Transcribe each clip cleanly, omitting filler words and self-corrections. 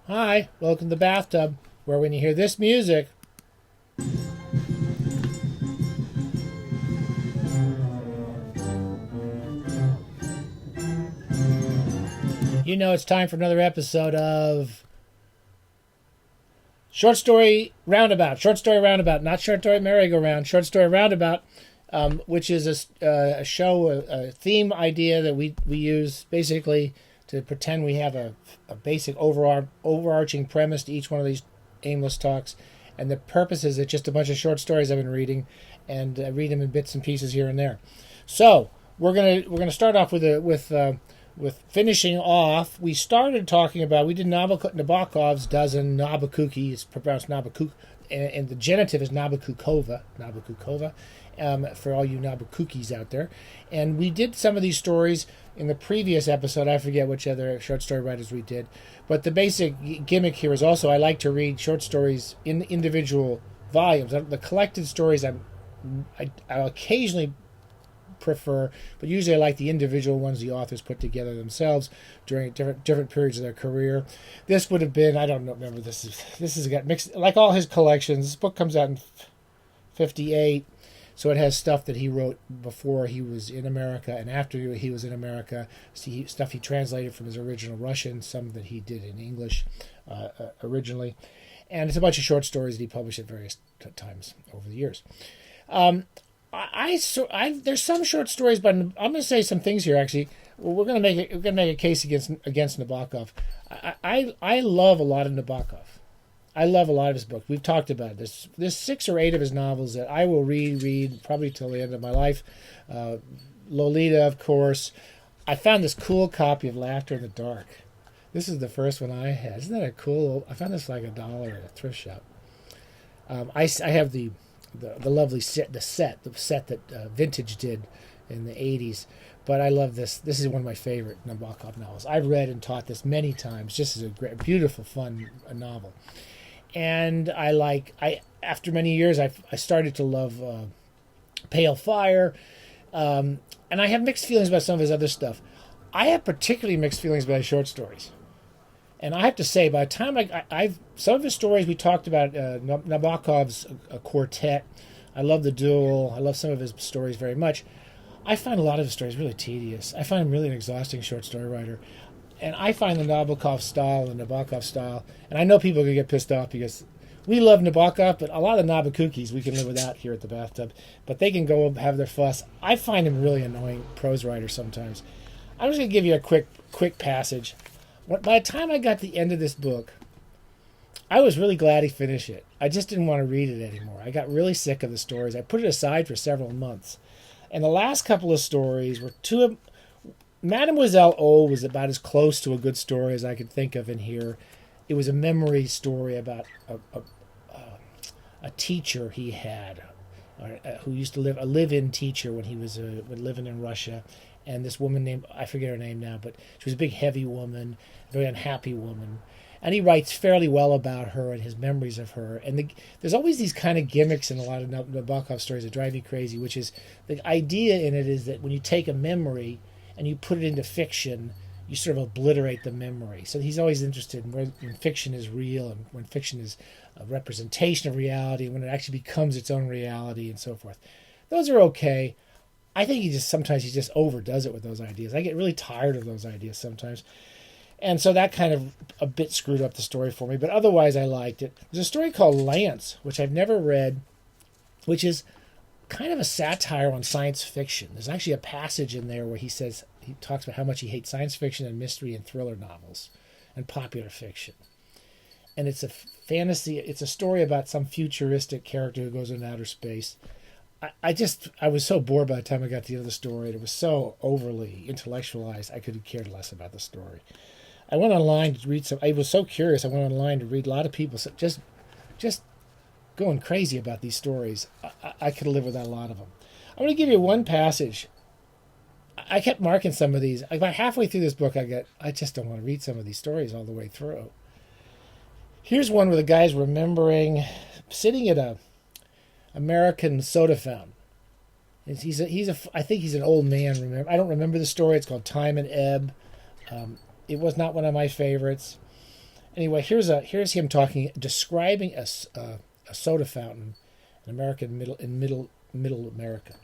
Hi, welcome to the bathtub, where when you hear this music, you know it's time for another episode of Short Story Roundabout. Short Story Roundabout, not Short Story Merry-Go-Round, Short Story Roundabout, which is a show, a theme idea that we use basically to pretend we have a basic overarching premise to each one of these aimless talks. And the purpose is it's just a bunch of short stories I've been reading, and I read them in bits and pieces here and there. So we're gonna start off with finishing off. We started talking about we did Nabokov's dozen Nabokookie. It's pronounced Nabakook, and the genitive is Nabakookova. For all you Nabokookies out there, and we did some of these stories in the previous episode. I forget which other short story writers we did, but the basic gimmick here is also I like to read short stories in individual volumes. The collected stories I'll occasionally prefer, but usually I like the individual ones the authors put together themselves during different periods of their career. This would have been, I don't know, remember, this has got mixed, like all his collections. This book comes out in 58, so it has stuff that he wrote before he was in America and after he was in America. Stuff he translated from his original Russian, some that he did in English originally, and it's a bunch of short stories that he published at various times over the years. There's some short stories, but I'm going to say some things here. Actually, we're going to make a case against Nabokov. I love a lot of Nabokov. I love a lot of his books. We've talked about it. There's 6 or 8 of his novels that I will read probably till the end of my life. Lolita, of course. I found this cool copy of Laughter in the Dark. This is the first one I had. Isn't that a cool? I found this like $1 at a thrift shop. I have the lovely set that Vintage did in the 80s. But I love this. This is one of my favorite Nabokov novels. I've read and taught this many times. Just as a great, beautiful, fun novel. And after many years, I started to love Pale Fire, and I have mixed feelings about some of his other stuff. I have particularly mixed feelings about his short stories, and I have to say, by the time I've some of his stories we talked about, Nabokov's quartet. I love the duel. I love some of his stories very much. I find a lot of his stories really tedious. I find him really an exhausting short story writer. And I find the Nabokov style, and I know people are going to get pissed off because we love Nabokov, but a lot of the Nabokookies we can live without here at the bathtub. But they can go have their fuss. I find him really annoying prose writer sometimes. I'm just going to give you a quick passage. By the time I got to the end of this book, I was really glad he finished it. I just didn't want to read it anymore. I got really sick of the stories. I put it aside for several months. And the last couple of stories were Mademoiselle O was about as close to a good story as I could think of in here. It was a memory story about a teacher he had, who used to live a live-in teacher when he was living in Russia, and this woman named, I forget her name now, but she was a big, heavy woman, a very unhappy woman. And he writes fairly well about her and his memories of her. And there's always these kind of gimmicks in a lot of Nabokov stories that drive me crazy, which is the idea in it is that when you take a memory and you put it into fiction, you sort of obliterate the memory. So he's always interested in when fiction is real and when fiction is a representation of reality, when it actually becomes its own reality and so forth. Those are okay. I think sometimes he just overdoes it with those ideas. I get really tired of those ideas sometimes. And so that kind of a bit screwed up the story for me. But otherwise, I liked it. There's a story called Lance, which I've never read, which is kind of a satire on science fiction. There's actually a passage in there where he talks about how much he hates science fiction and mystery and thriller novels and popular fiction. And it's a fantasy. It's a story about some futuristic character who goes into outer space. I was so bored by the time I got to the end of the story. It was so overly intellectualized. I could have cared less about the story. I went online to read some. I was so curious. I went online to read a lot of people just going crazy about these stories. I could live without a lot of them. I'm going to give you one passage. I kept marking some of these. About halfway through this book, I just don't want to read some of these stories all the way through. Here's one where the guy's remembering sitting at a American soda fountain. I think he's an old man. I don't remember the story. It's called Time and Ebb. It was not one of my favorites. Anyway, here's him describing a soda fountain in middle America.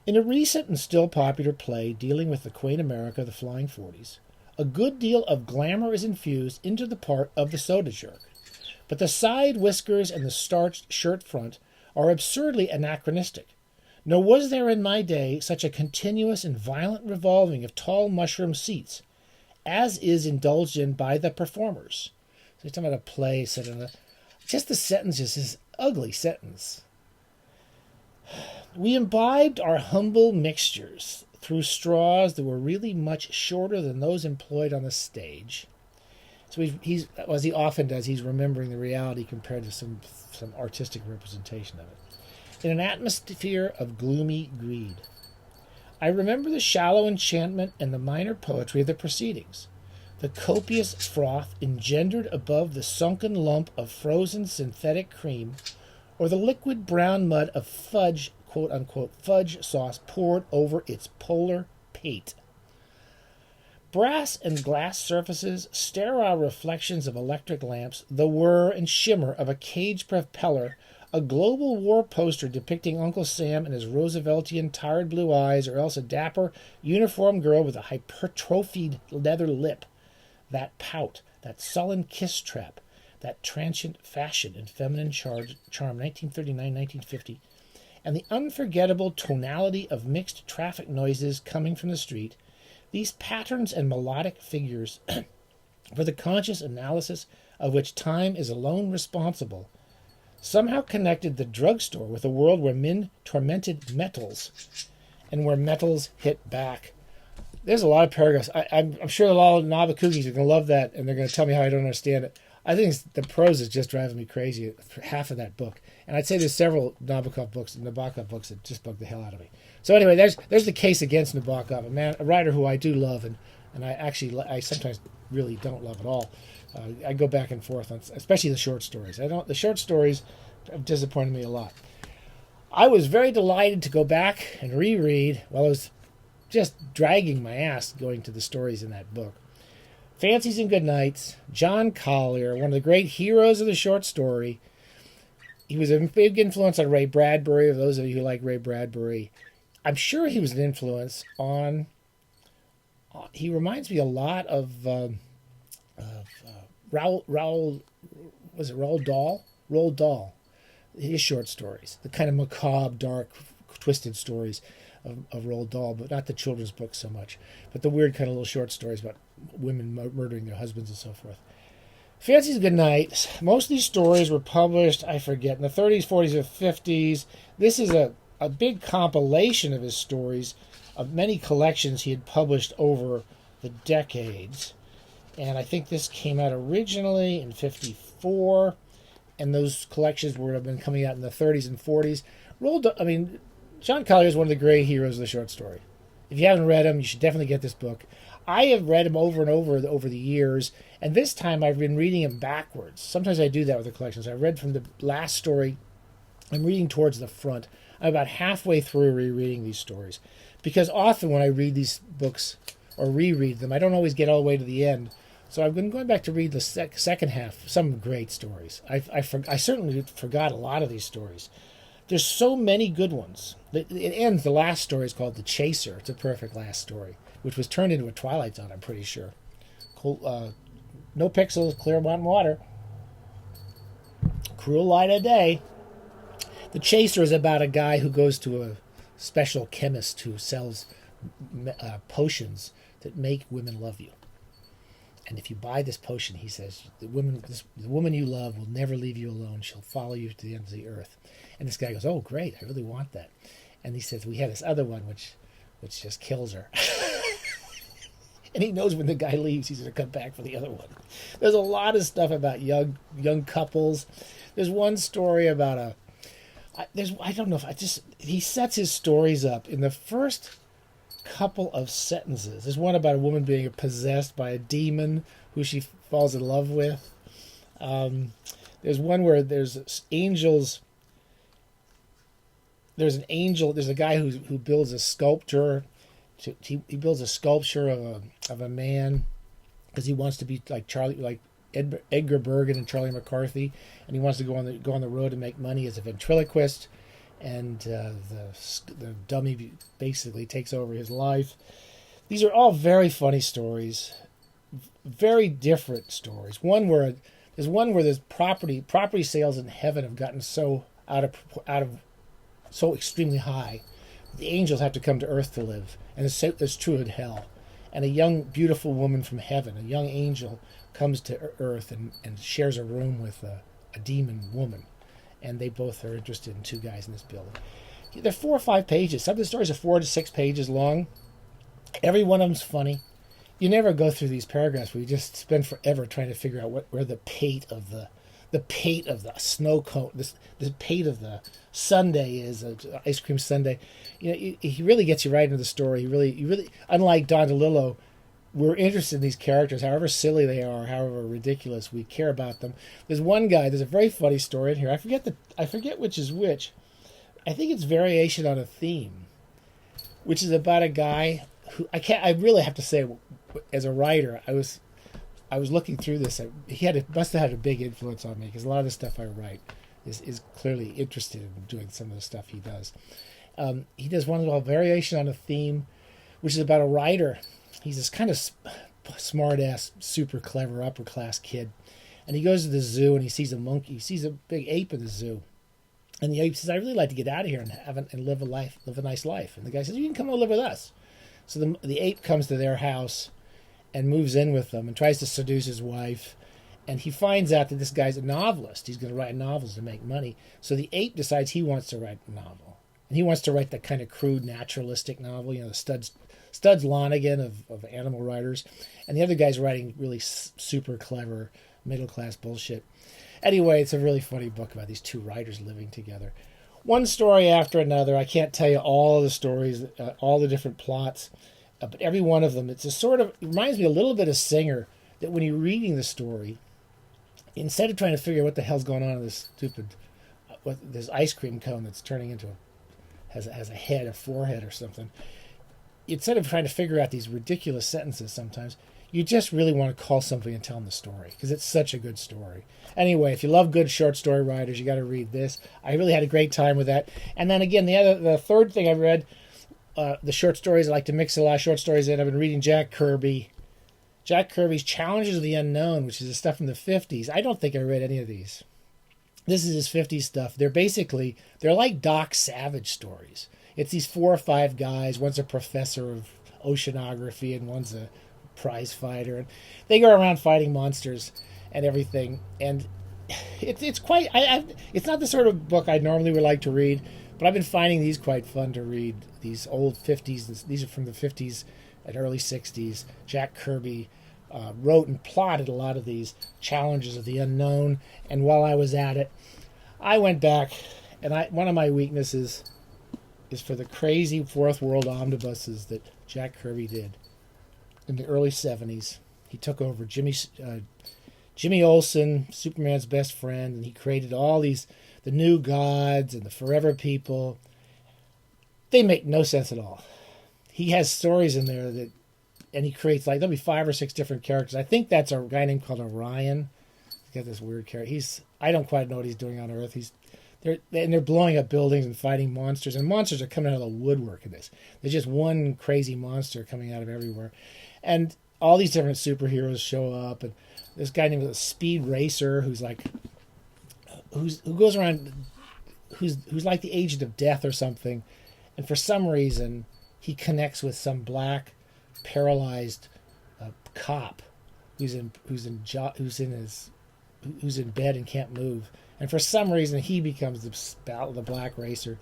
In a recent and still popular play dealing with the quaint America of the Flying 40s, a good deal of glamour is infused into the part of the soda jerk, but the side whiskers and the starched shirt front are absurdly anachronistic. Nor was there in my day such a continuous and violent revolving of tall mushroom seats, as is indulged in by the performers. So he's talking about a play set in just the sentence is this ugly sentence. We imbibed our humble mixtures through straws that were really much shorter than those employed on the stage. So he's as he often does, he's remembering the reality compared to some artistic representation of it. In an atmosphere of gloomy greed, I remember the shallow enchantment and the minor poetry of the proceedings, the copious froth engendered above the sunken lump of frozen synthetic cream, or the liquid brown mud of fudge, quote-unquote, fudge sauce poured over its polar pate. Brass and glass surfaces, sterile reflections of electric lamps, the whir and shimmer of a cage propeller, a global war poster depicting Uncle Sam and his Rooseveltian tired blue eyes, or else a dapper, uniformed girl with a hypertrophied leather lip. That pout, that sullen kiss trap, that transient fashion and feminine charm, 1939-1950, and the unforgettable tonality of mixed traffic noises coming from the street, these patterns and melodic figures, for the conscious analysis of which time is alone responsible, somehow connected the drugstore with a world where men tormented metals and where metals hit back. There's a lot of paragraphs. I'm sure a lot of Nabokookies are going to love that, and they're going to tell me how I don't understand it. I think the prose is just driving me crazy for half of that book. And I'd say there's several Nabokov books that just bug the hell out of me. So anyway, there's the case against Nabokov, a writer who I do love, and I sometimes really don't love at all. I go back and forth on, especially the short stories. The short stories have disappointed me a lot. I was very delighted to go back and reread while I was just dragging my ass going to the stories in that book. Fancies and Goodnights, John Collier, one of the great heroes of the short story. He was a big influence on Ray Bradbury, for those of you who like Ray Bradbury. I'm sure he was an influence on... he reminds me a lot of Roald Dahl? Roald Dahl. His short stories. The kind of macabre, dark, twisted stories of Roald Dahl, but not the children's books so much. But the weird kind of little short stories about women murdering their husbands and so forth. Fancies and Goodnights. Most of these stories were published, I forget, in the 30s, 40s, or 50s. This is a big compilation of his stories, of many collections he had published over the decades. And I think this came out originally in 54, and those collections would have been coming out in the 30s and 40s. John Collier is one of the great heroes of the short story. If you haven't read him, you should definitely get this book. I have read him over and over the years, and this time I've been reading him backwards. Sometimes I do that with the collections. I read from the last story. I'm reading towards the front. I'm about halfway through rereading these stories, because often when I read these books or reread them, I don't always get all the way to the end. So I've been going back to read the second half. Some great stories. I certainly forgot a lot of these stories. There's so many good ones. It ends, the last story is called The Chaser. It's a perfect last story, which was turned into a Twilight Zone, I'm pretty sure. No pixels, clear mountain water. Cruel light of day. The Chaser is about a guy who goes to a special chemist who sells potions that make women love you. And if you buy this potion, he says, the woman you love will never leave you alone. She'll follow you to the ends of the earth. And this guy goes, oh, great, I really want that. And he says, we have this other one which just kills her. And he knows when the guy leaves, he's going to come back for the other one. There's a lot of stuff about young couples. There's one story about he sets his stories up in the first couple of sentences. There's one about a woman being possessed by a demon who she falls in love with. There's one where there's angels. There's an angel. There's a guy who builds a sculpture. He builds a sculpture of a man because he wants to be like Edgar Bergen and Charlie McCarthy, and he wants to go on the road and make money as a ventriloquist. And the dummy basically takes over his life. These are all very funny stories, very different stories. There's one where there's property sales in heaven have gotten so out of so extremely high, the angels have to come to earth to live, and it's true in hell. And a young, beautiful woman from heaven, a young angel, comes to earth and shares a room with a demon woman. And they both are interested in two guys in this building. They're 4 or 5 pages. Some of the stories are 4 to 6 pages long. Every one of them's funny. You never go through these paragraphs where you just spend forever trying to figure out where the pate of the snow cone, the pate of the sundae is, ice cream sundae. You know, he really gets you right into the story. You really, unlike Don DeLillo, we're interested in these characters, however silly they are, however ridiculous. We care about them. There's one guy. There's a very funny story in here. I forget which is which. I think it's Variation on a Theme, which is about a guy who I really have to say, as a writer, I was looking through this. Must have had a big influence on me, because a lot of the stuff I write is clearly interested in doing some of the stuff he does. He does one called Variation on a Theme, which is about a writer. He's this kind of smart-ass, super clever, upper-class kid. And he goes to the zoo and he sees a monkey. He sees a big ape in the zoo. And the ape says, "I'd really like to get out of here and live a nice life." And the guy says, "You can come and live with us." So the ape comes to their house and moves in with them and tries to seduce his wife. And he finds out that this guy's a novelist. He's going to write novels to make money. So the ape decides he wants to write a novel. And he wants to write that kind of crude, naturalistic novel, the Studs Lonigan of animal writers. And the other guy's writing really super clever, middle-class bullshit. Anyway, it's a really funny book about these two writers living together. One story after another. I can't tell you all the stories, all the different plots, but every one of them, it reminds me a little bit of Singer, that when you're reading the story, instead of trying to figure out what the hell's going on in this this ice cream cone that's turning into has a head, a forehead or something, instead of trying to figure out these ridiculous sentences sometimes, you just really want to call somebody and tell them the story, because it's such a good story. Anyway, if you love good short story writers, you got to read this. I really had a great time with that. And then again, the third thing I read, the short stories. I like to mix a lot of short stories in. I've been reading Jack Kirby. Jack Kirby's Challenges of the Unknown, which is the stuff from the 50s. I don't think I read any of these. This is his 50s stuff. They're like Doc Savage stories. It's these 4 or 5 guys. One's a professor of oceanography and one's a prize fighter. And they go around fighting monsters and everything. And it's quite... it's not the sort of book I normally would like to read, but I've been finding these quite fun to read. These old 50s. These are from the 50s and early 60s. Jack Kirby wrote and plotted a lot of these Challenges of the Unknown. And while I was at it, I went back, and one of my weaknesses is for the crazy Fourth World omnibuses that Jack Kirby did in the early 70s. He took over Jimmy Olsen, Superman's best friend, and he created all these, the New Gods and the Forever People. They make no sense at all. He has stories in there and he creates, there'll be 5 or 6 different characters. I think that's a guy named called Orion. He's got this weird character. I don't quite know what he's doing on Earth. They're blowing up buildings and fighting monsters, and monsters are coming out of the woodwork in this. There's just one crazy monster coming out of everywhere. And all these different superheroes show up, and this guy named Speed Racer who goes around, who's like the agent of death or something, and for some reason he connects with some black paralyzed cop who's in bed and can't move. And for some reason, he becomes the Black Racer.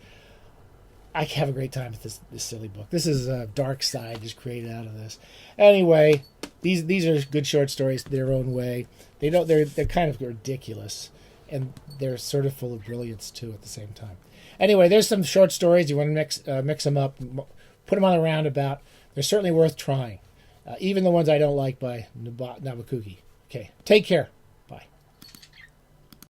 I have a great time with this silly book. This is a dark side just created out of this. Anyway, these are good short stories their own way. They're kind of ridiculous, and they're sort of full of brilliance too at the same time. Anyway, there's some short stories. You want to mix them up, put them on the Roundabout. They're certainly worth trying, even the ones I don't like by Nabokookie. Okay, take care.